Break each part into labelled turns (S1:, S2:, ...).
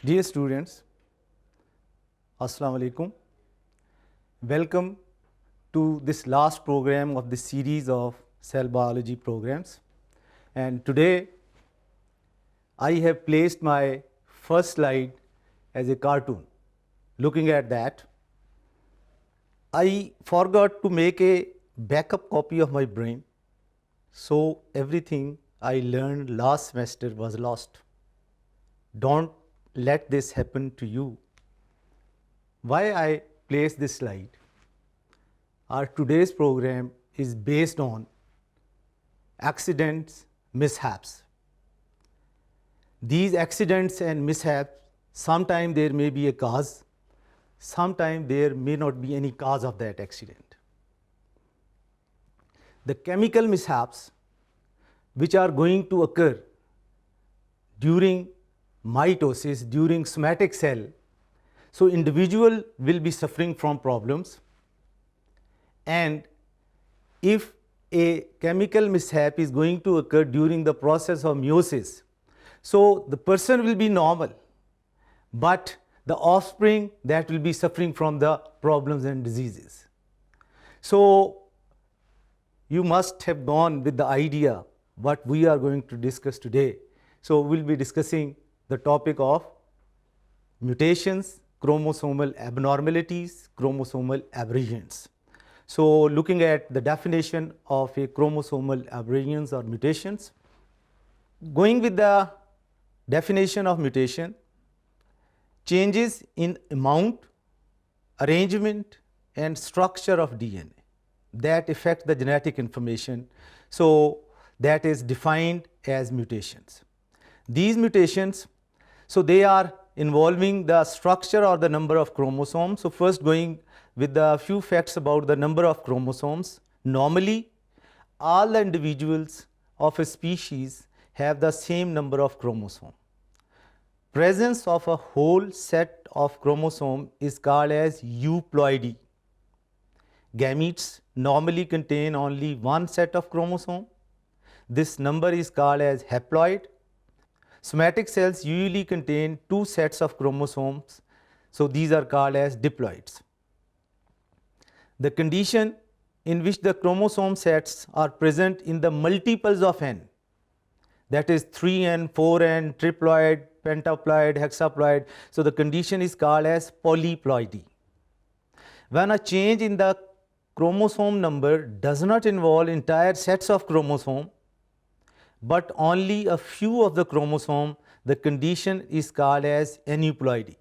S1: Dear students, Assalamu alaikum. Welcome to this last program of this series of cell biology programs. And today I have placed my first slide as a cartoon. Looking at that, I forgot to make a backup copy of my brain, so everything I learned last semester was lost. Don't let this happen to you. Why I place this slide? Our today's program is based on accidents, mishaps. These accidents and mishaps, sometimes there may be a cause, sometimes there may not be any cause of that accident. The chemical mishaps which are going to occur during mitosis, during somatic cell, so individual will be suffering from problems, and if a chemical mishap is going to occur during the process of meiosis, so the person will be normal, but the offspring that will be suffering from the problems and diseases. So you must have gone with the idea what we are going to discuss today. So we'll be discussing the topic of mutations, chromosomal abnormalities, chromosomal aberrations. So looking at the definition of a chromosomal aberrations or mutations, going with the definition of mutation, changes in amount, arrangement and structure of DNA that affect the genetic information, so that is defined as mutations. These mutations, so they are involving the structure or the number of chromosomes. So first going with the few facts about the number of chromosomes. Normally all the individuals of a species have the same number of chromosomes. Presence of a whole set of chromosome is called as euploidy. Gametes normally contain only one set of chromosome. This number is called as haploid. Somatic cells usually contain two sets of chromosomes, so these are called as diploids. The condition in which the chromosome sets are present in the multiples of n, that is 3n, 4n, triploid, pentaploid, hexaploid, so the condition is called as polyploidy. When a change in the chromosome number does not involve entire sets of chromosome, but only a few of the chromosome, the condition is called as aneuploidy.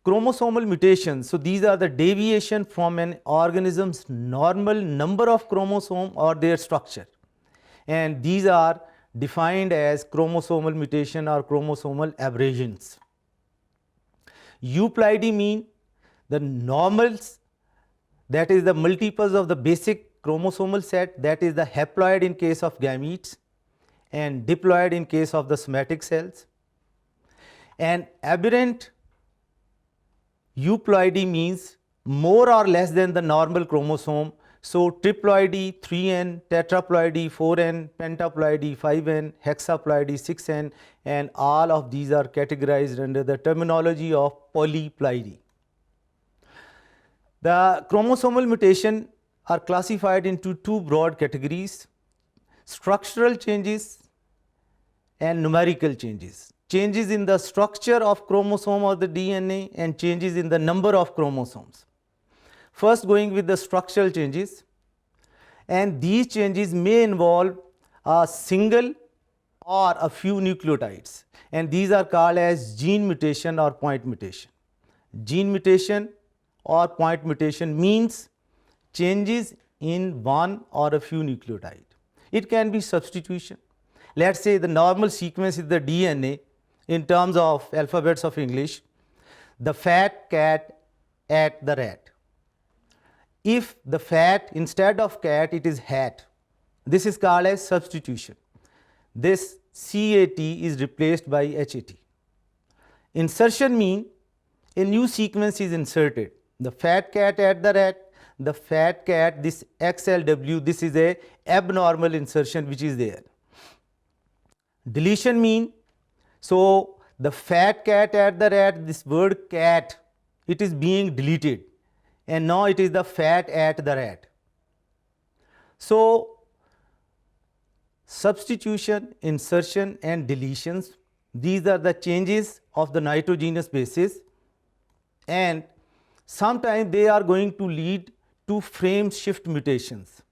S1: Chromosomal mutations, so these are the deviation from an organism's normal number of chromosome or their structure, and these are defined as chromosomal mutation or chromosomal aberrations. Euploidy mean the normals, that is the multiples of the basic chromosomal set, that is the haploid in case of gametes and diploid in case of the somatic cells. And aberrant euploidy means more or less than the normal chromosome. So triploidy 3n, tetraploidy 4n, pentaploidy 5n, hexaploidy 6n, and all of these are categorized under the terminology of polyploidy. The chromosomal mutation are classified into two broad categories: structural changes and numerical changes. Changes in the structure of chromosome or the DNA and changes in the number of chromosomes. First going with the structural changes, and these changes may involve a single or a few nucleotides, and these are called as gene mutation or point mutation. Gene mutation or point mutation means changes in one or a few nucleotide. It can be substitution. Let's say the normal sequence is the DNA in terms of alphabets of English, the fat cat ate the rat. If the fat instead of cat it is hat, this is called as substitution. This CAT is replaced by HAT. Insertion mean a new sequence is inserted. The fat cat ate the rat, the fat cat, this XLW, this is a abnormal insertion which is there. Deletion mean, so the fat cat at the rat, this word cat, it is being deleted, and now it is the fat at the rat. So, substitution, insertion and deletions, these are the changes of the nitrogenous bases, and sometimes they are going to lead to frame shift mutations.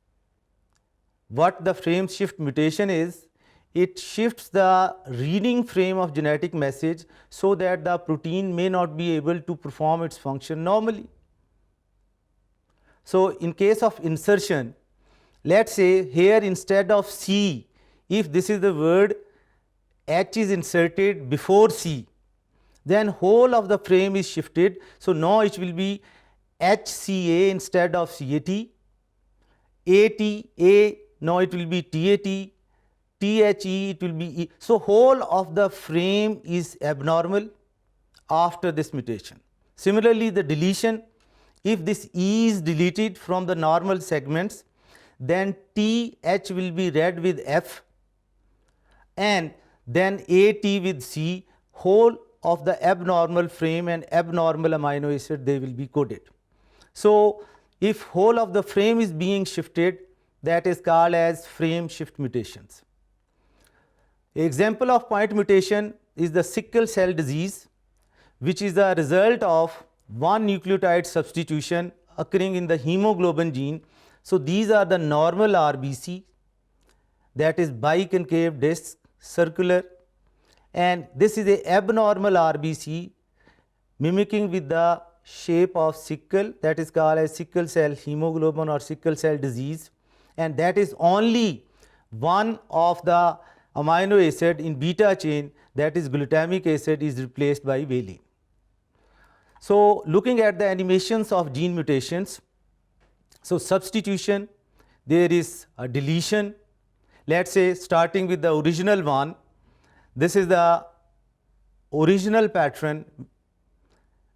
S1: What the frame shift mutation is, it shifts the reading frame of genetic message so that the protein may not be able to perform its function normally. So, in case of insertion, let us say here instead of C, if this is the word H is inserted before C, then whole of the frame is shifted. So, now it will be HCA instead of CAT, ATA, now it will be TAT, THE, it will be E. So, whole of the frame is abnormal after this mutation. Similarly, the deletion, if this E is deleted from the normal segments, then TH will be read with F, and then AT with C, whole of the abnormal frame and abnormal amino acid, they will be coded. So, if whole of the frame is being shifted, that is called as frame shift mutations. Example of point mutation is the sickle cell disease, which is a result of one nucleotide substitution occurring in the hemoglobin gene. So, these are the normal RBC, that is biconcave disc, circular, and this is a abnormal RBC mimicking with the shape of sickle, that is called as sickle cell hemoglobin or sickle cell disease, and that is only one of the amino acid in beta chain, that is glutamic acid, is replaced by valine. So, looking at the animations of gene mutations, so substitution, there is a deletion, let us say starting with the original one, this is the original pattern,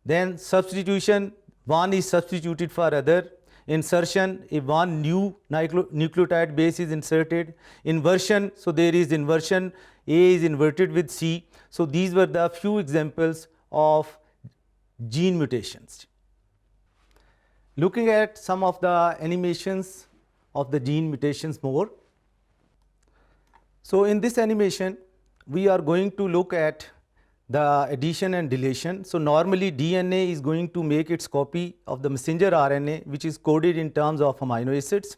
S1: then substitution, one is substituted for other, insertion, if one new nucleotide base is inserted, inversion, so there is inversion, A is inverted with C. So, these were the few examples of gene mutations. Looking at some of the animations of the gene mutations more. So, in this animation, we are going to look at the addition and deletion. So, normally DNA is going to make its copy of the messenger RNA, which is coded in terms of amino acids.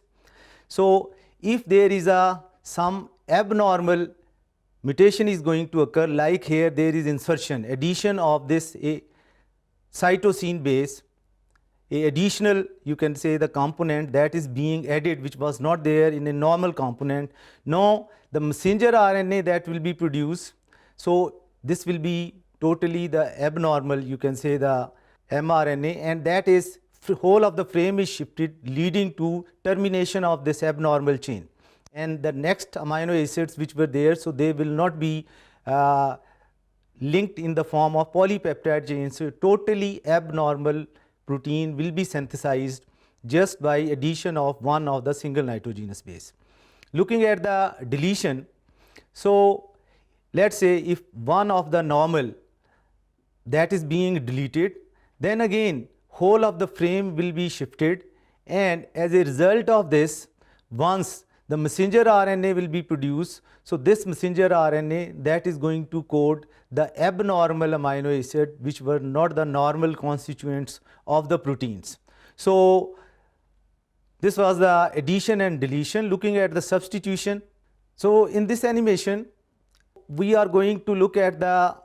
S1: So, if there is some abnormal mutation is going to occur, like here there is insertion, addition of this a cytosine base, a additional, you can say, the component that is being added, which was not there in a normal component. Now, the messenger RNA that will be produced, so this will be totally the abnormal, you can say, the mRNA, and that is whole of the frame is shifted, leading to termination of this abnormal chain, and the next amino acids which were there, so they will not be linked in the form of polypeptide chains. So, totally abnormal protein will be synthesized just by addition of one of the single nitrogenous base. Looking at the deletion, so let us say if one of the normal that is being deleted, then again whole of the frame will be shifted, and as a result of this, once the messenger RNA will be produced, so this messenger RNA that is going to code the abnormal amino acid which were not the normal constituents of the proteins. So, this was the addition and deletion. Looking at the substitution, so in this animation we are going to look at the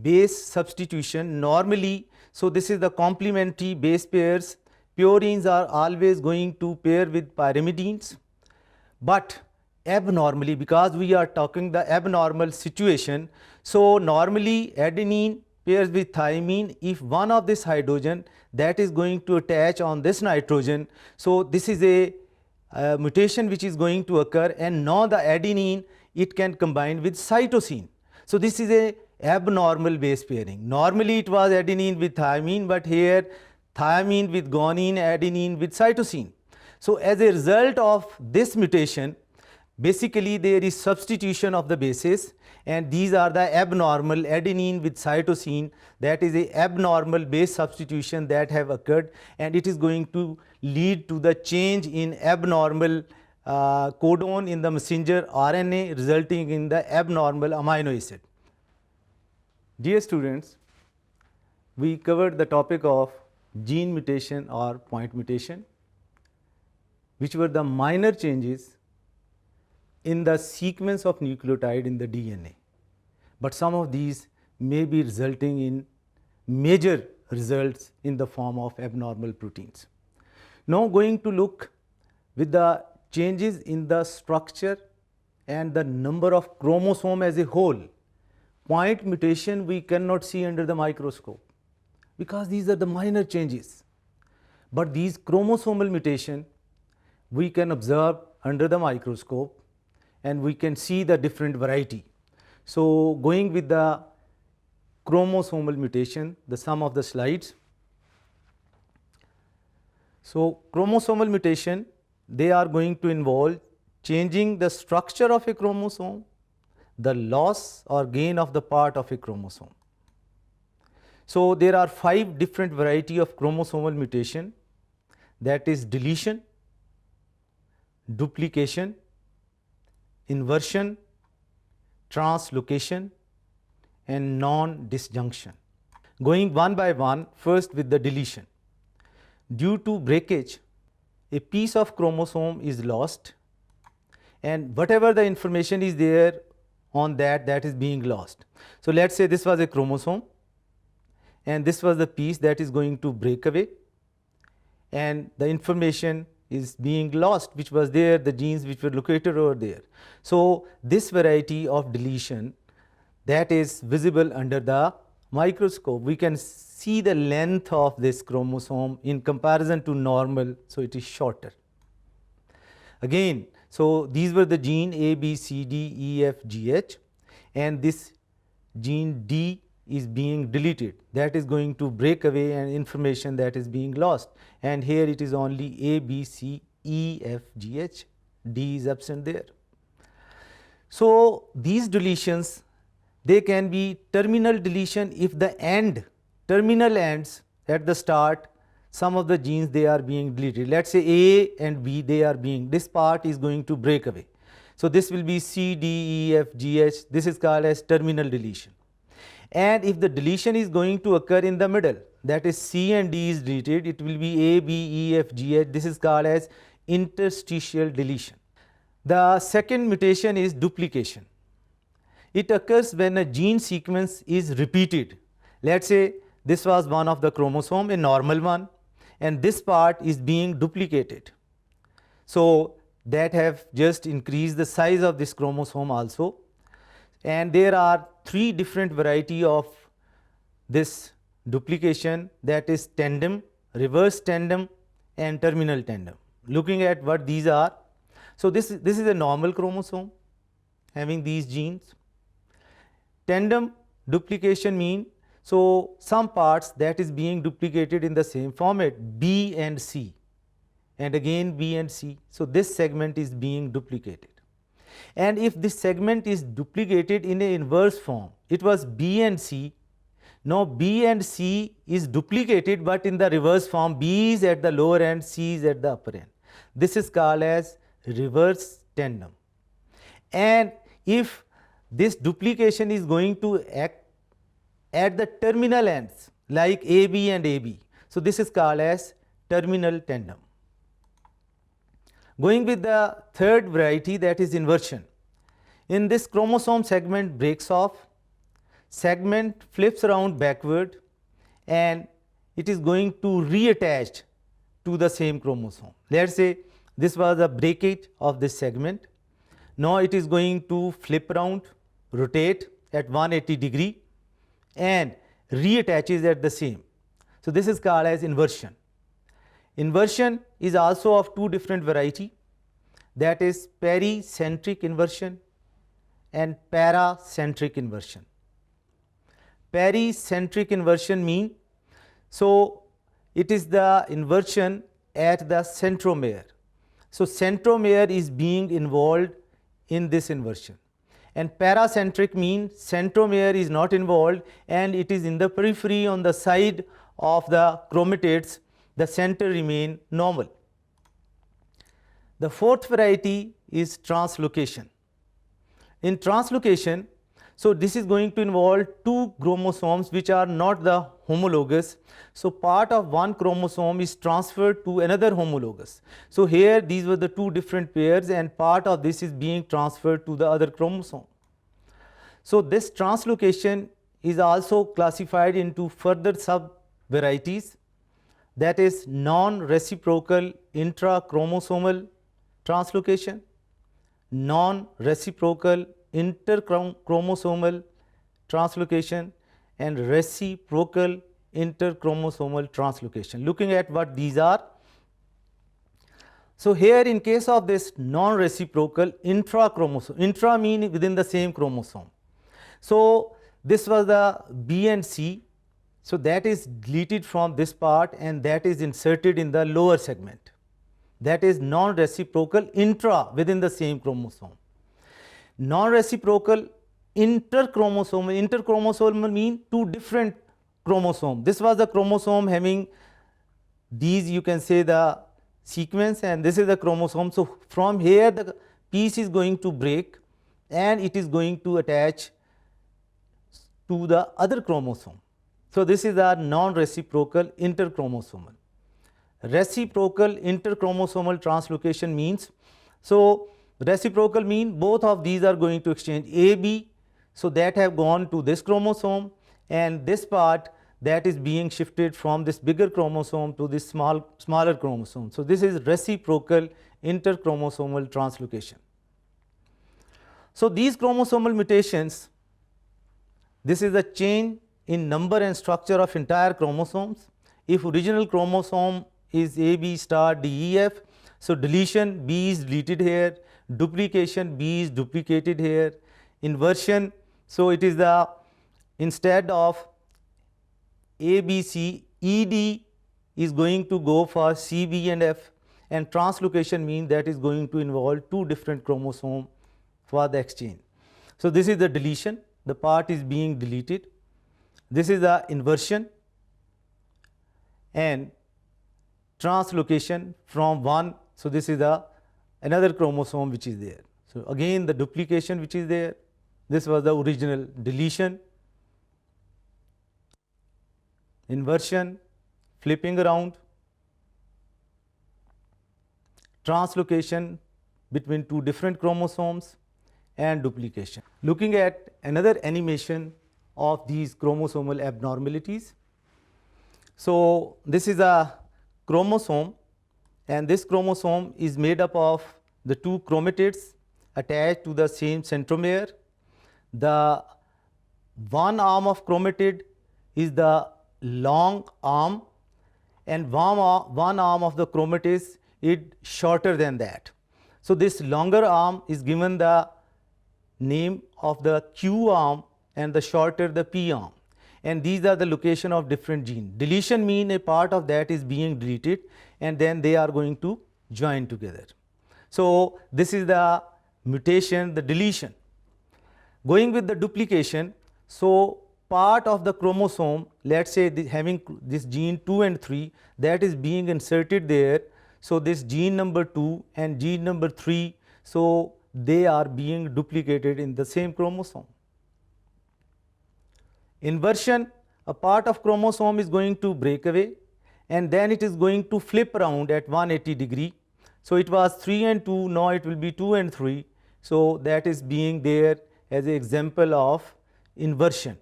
S1: base substitution normally. So, this is the complementary base pairs, purines are always going to pair with pyrimidines, but abnormally, because we are talking the abnormal situation, so normally adenine pairs with thymine if one of this hydrogen that is going to attach on this nitrogen. So, this is a mutation which is going to occur, and now the adenine it can combine with cytosine. So, this is a abnormal base pairing. Normally it was adenine with thymine, but here thymine with guanine, adenine with cytosine. So, as a result of this mutation, basically there is substitution of the bases, and these are the abnormal adenine with cytosine, that is a abnormal base substitution that have occurred, and it is going to lead to the change in abnormal codon in the messenger RNA, resulting in the abnormal amino acid. Dear students, we covered the topic of gene mutation or point mutation, which were the minor changes in the sequence of nucleotide in the DNA. But some of these may be resulting in major results in the form of abnormal proteins. Now going to look with the changes in the structure and the number of chromosome as a whole. Point mutation we cannot see under the microscope because these are the minor changes. But these chromosomal mutation we can observe under the microscope, and we can see the different variety. So going with the chromosomal mutation, the sum of the slides. So chromosomal mutation, they are going to involve changing the structure of a chromosome, the loss or gain of the part of a chromosome. So there are 5 different variety of chromosomal mutation, that is deletion, duplication, inversion, translocation, and non-disjunction. Going one by one, first with the deletion. Due to breakage, a piece of chromosome is lost, and whatever the information is there on that, that is being lost. So let's say this was a chromosome, and this was the piece that is going to break away, and the information is being lost which was there, the genes which were located over there. So this variety of deletion, that is visible under the microscope. We can see the length of this chromosome in comparison to normal, so it is shorter. Again, so these were the gene A, B, C, D, E, F, G, H, and this gene D is being deleted, that is going to break away and information that is being lost, and here it is only A, B, C, E, F, G, H, D is absent there. So these deletions, they can be terminal deletion if the terminal ends at the start, some of the genes they are being deleted. Let's say A and B, they are being, this part is going to break away. So this will be C, D, E, F, G, H, this is called as terminal deletion. And if the deletion is going to occur in the middle, that is C and D is deleted, it will be A, B, E, F, G, H, this is called as interstitial deletion. The second mutation is duplication. It occurs when a gene sequence is repeated. Let's say this was one of the chromosome, a normal one, and this part is being duplicated. So that have just increased the size of this chromosome also. And there are 3 different variety of this duplication, that is tandem, reverse tandem, and terminal tandem. Looking at what these are, so this is a normal chromosome having these genes. Tandem duplication mean, so some parts that is being duplicated in the same format, B and C, and again B and C. So this segment is being duplicated. And if this segment is duplicated in an inverse form, it was B and C, now B and C is duplicated but in the reverse form, B is at the lower end, C is at the upper end. This is called as reverse tandem. And if this duplication is going to act at the terminal ends like AB and AB, so this is called as terminal tandem. Going with the third variety, that is inversion. In this chromosome, segment breaks off, segment flips around backward, and it is going to reattach to the same chromosome. Let's say this was a breakage of this segment. Now it is going to flip around, rotate at 180 degree, and reattaches at the same. So this is called as inversion. Inversion is also of 2 different variety, that is pericentric inversion and paracentric inversion. Pericentric inversion mean, so it is the inversion at the centromere. So centromere is being involved in this inversion, And paracentric means centromere is not involved and it is in the periphery on the side of the chromatids. The center remain normal. The fourth variety is translocation. In translocation, so this is going to involve two chromosomes which are not the homologous. So part of one chromosome is transferred to another homologous. So here these were the two different pairs and part of this is being transferred to the other chromosome. So this translocation is also classified into further sub varieties, that is non-reciprocal intrachromosomal translocation, non-reciprocal interchromosomal translocation, and reciprocal interchromosomal translocation. Looking at what these are. So here in case of this non-reciprocal intrachromosome, intra mean within the same chromosome. So this was the B and C, so that is deleted from this part and that is inserted in the lower segment. That is non-reciprocal intra within the same chromosome. Non-reciprocal interchromosomal, interchromosomal mean two different chromosomes. This was the chromosome having these, you can say, the sequence, and this is the chromosome. So from here the piece is going to break and it is going to attach to the other chromosome. So this is a non-reciprocal interchromosomal. Reciprocal interchromosomal translocation means, so reciprocal mean both of these are going to exchange AB, so that have gone to this chromosome, and this part that is being shifted from this bigger chromosome to this smaller chromosome. So this is reciprocal interchromosomal translocation. So these chromosomal mutations, this is a change in number and structure of entire chromosomes. If original chromosome is AB star DEF, so deletion B is deleted here, duplication B is duplicated here, inversion, so it is the instead of ABC, ED is going to go for CB and F, and translocation means that is going to involve two different chromosomes for the exchange. So this is the deletion, the part is being deleted. This is the inversion and translocation from one, so this is the another chromosome which is there. So again the duplication which is there, this was the original deletion, inversion, flipping around, translocation between two different chromosomes, and duplication. Looking at another animation of these chromosomal abnormalities. So this is a chromosome, and this chromosome is made up of the two chromatids attached to the same centromere. The one arm of chromatid is the long arm, and one arm of the chromatid is shorter than that. So this longer arm is given the name of the Q arm and the shorter the P arm, and these are the location of different genes. Deletion mean a part of that is being deleted and then they are going to join together. So this is the mutation, the deletion. Going with the duplication, so part of the chromosome, let's say having this gene 2 and 3, that is being inserted there. So this gene number 2 and gene number 3, so they are being duplicated in the same chromosome. Inversion, a part of chromosome is going to break away and then it is going to flip around at 180 degree. So it was 3 and 2, now it will be 2 and 3. So that is being there as an example of inversion.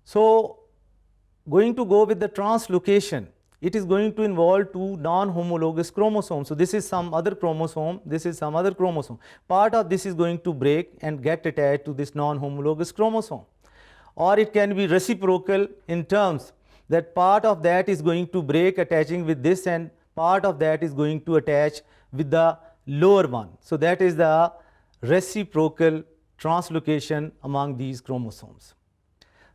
S1: So going to go with the translocation, it is going to involve two non-homologous chromosomes. So this is some other chromosome, this is some other chromosome. Part of this is going to break and get attached to this non-homologous chromosome. Or it can be reciprocal in terms that part of that is going to break attaching with this and part of that is going to attach with the lower one. So that is the reciprocal translocation among these chromosomes.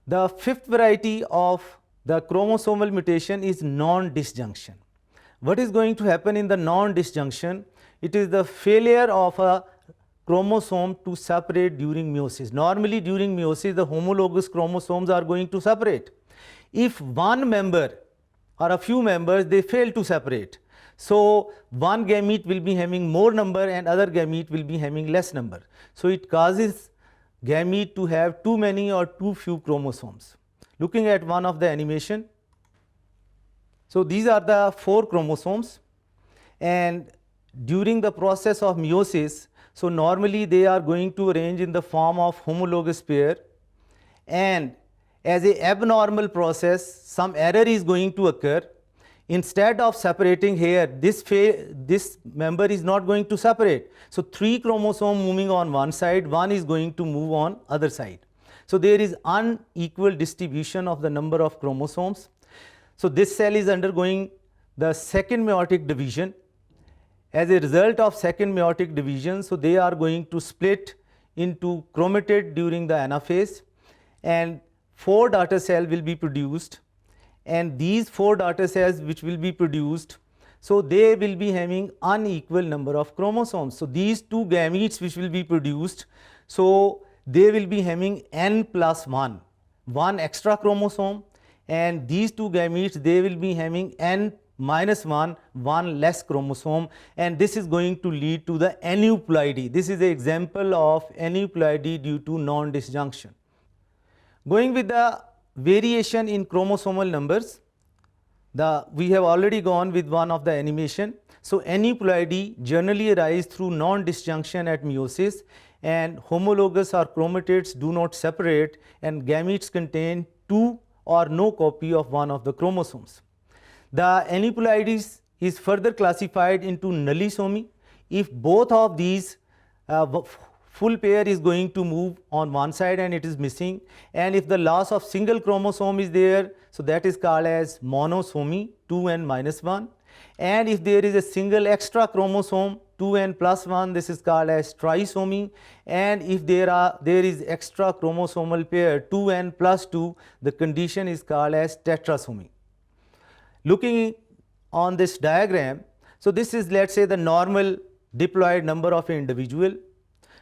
S1: The fifth variety of the chromosomal mutation is non-disjunction. What is going to happen in the non-disjunction? It is the failure of a chromosome to separate during meiosis. Normally during meiosis the homologous chromosomes are going to separate. If one member or a few members they fail to separate, so one gamete will be having more number and other gamete will be having less number. So it causes gamete to have too many or too few chromosomes. Looking at one of the animation, so these are the 4 chromosomes, and during the process of meiosis, so normally they are going to arrange in the form of homologous pair, and as a abnormal process some error is going to occur. Instead of separating here, this member is not going to separate. So 3 chromosomes moving on one side, one is going to move on other side. So there is unequal distribution of the number of chromosomes. So this cell is undergoing the second meiotic division. As a result of second meiotic division, so they are going to split into chromatid during the anaphase, and 4 daughter cells will be produced, and these 4 daughter cells which will be produced, so they will be having unequal number of chromosomes. So these 2 gametes which will be produced, so they will be having n plus 1 extra chromosome, and these 2 gametes they will be having n minus 1 less chromosome, and this is going to lead to the aneuploidy. This is an example of aneuploidy due to non-disjunction. Going with the variation in chromosomal numbers, we have already gone with one of the animation. So aneuploidy generally arise through non-disjunction at meiosis, and homologous or chromatids do not separate, and gametes contain 2 or no copy of one of the chromosomes. The aneuploidy is further classified into nullisomy. If both of these full pair is going to move on one side and it is missing, and if the loss of single chromosome is there, so that is called as monosomy, 2n minus 1, and if there is a single extra chromosome 2n plus 1, this is called as trisomy, and if there is extra chromosomal pair 2n plus 2, the condition is called as tetrasomy. Looking on this diagram, so this is, let's say, the normal diploid number of an individual.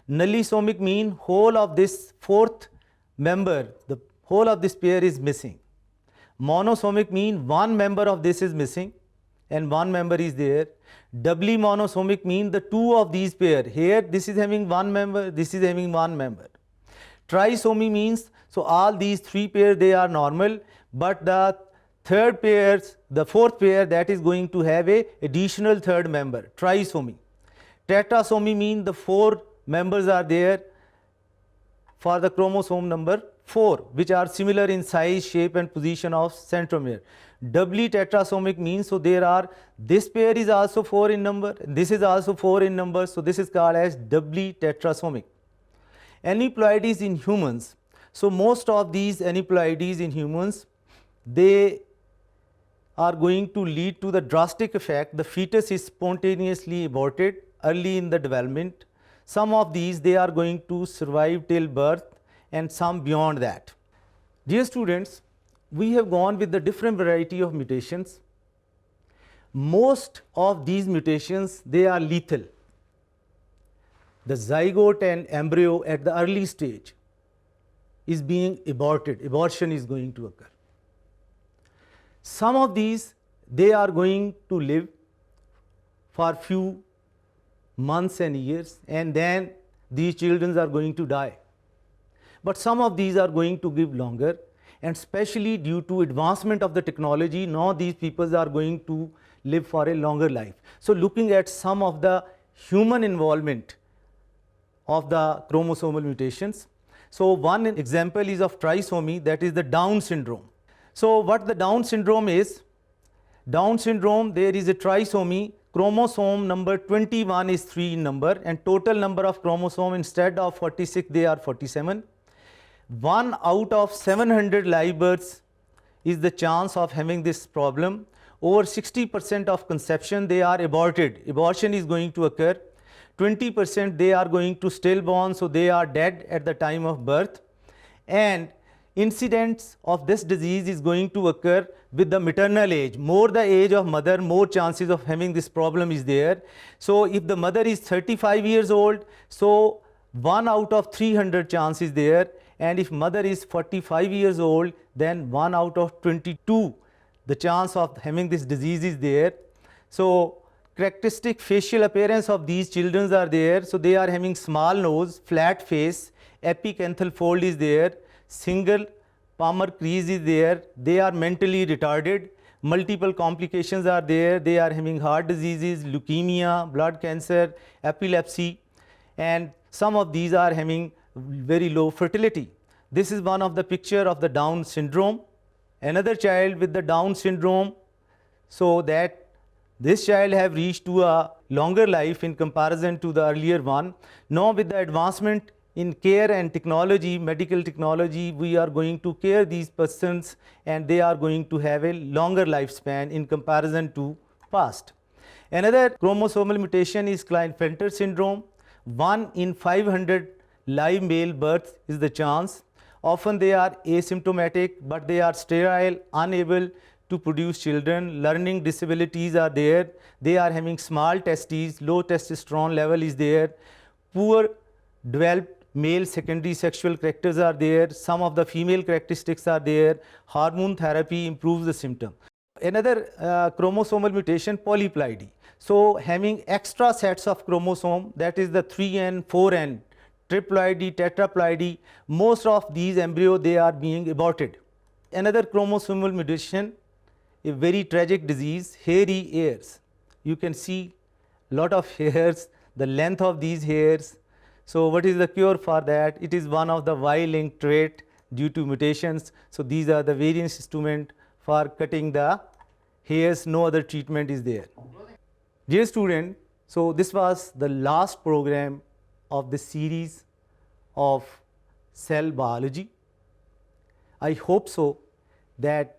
S1: Nullisomic mean whole of this 4th member, the whole of this pair is missing. Monosomic mean one member of this is missing and one member is there. Doubly monosomic mean the 2 of these pair, here this is having one member, this is having one member. Trisomy means, so all these 3 pairs they are normal, but the 4th pair that is going to have a additional 3rd member, trisomy. Tetrasomy mean the 4 members are there for the chromosome number 4, which are similar in size, shape and position of centromere. Doubly tetrasomic means, so there are, this pair is also 4 in number, this is also 4 in number, so this is called as doubly tetrasomic. Aneuploidies in humans, so most of these aneuploidies in humans, they are going to lead to the drastic effect, the fetus is spontaneously aborted early in the development. Some of these they are going to survive till birth and some beyond that. Dear students, we have gone with the different variety of mutations. Most of these mutations they are lethal. The zygote and embryo at the early stage is being aborted, abortion is going to occur. Some of these they are going to live for few months and years, and then these children are going to die. But some of these are going to live longer, and especially due to advancement of the technology, now these people are going to live for a longer life. So looking at some of the human involvement of the chromosomal mutations. So one example is of trisomy, that is the Down syndrome. So what the Down syndrome is, Down syndrome, there is a trisomy, chromosome number 21 is 3 in number, and total number of chromosome instead of 46 they are 47. 1 out of 700 live births is the chance of having this problem. Over 60% of conception they are aborted, abortion is going to occur. 20% they are going to stillborn, so they are dead at the time of birth. And incidence of this disease is going to occur with the maternal age. More the age of mother, more chances of having this problem is there. So if the mother is 35 years old, so 1 out of 300 chance is there, and if mother is 45 years old, then 1 out of 22 the chance of having this disease is there. So characteristic facial appearance of these children are there. So they are having small nose, flat face, epicanthal fold is there, single palmar crease is there, they are mentally retarded, multiple complications are there, they are having heart diseases, leukemia, blood cancer, epilepsy, and some of these are having very low fertility. This is one of the picture of the Down syndrome. Another child with the Down syndrome, so that this child have reached to a longer life in comparison to the earlier one. Now with the advancement in care and technology, medical technology, we are going to care these persons and they are going to have a longer lifespan in comparison to past. Another chromosomal mutation is Klinefelter syndrome. 1 in 500 live male births is the chance. Often they are asymptomatic, but they are sterile, unable to produce children. Learning disabilities are there. They are having small testes, low testosterone level is there. Poor developed male secondary sexual characters are there. Some of the female characteristics are there. Hormone therapy improves the symptom. Another chromosomal mutation, polyploidy. So having extra sets of chromosome, that is the 3n, 4n, triploidy, tetraploidy, most of these embryo they are being aborted. Another chromosomal mutation, a very tragic disease, hairy hairs. You can see lot of hairs, the length of these hairs. So what is the cure for that? It is one of the Y-linked trait due to mutations. So these are the various instrument for cutting the hairs, no other treatment is there. Dear student, so this was the last program of the series of cell biology. I hope so that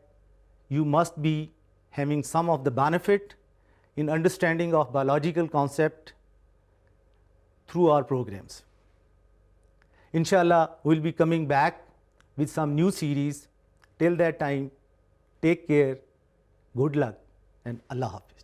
S1: you must be having some of the benefit in understanding of biological concept through our programs. Inshallah, we will be coming back with some new series. Till that time, take care, good luck, and Allah Hafiz.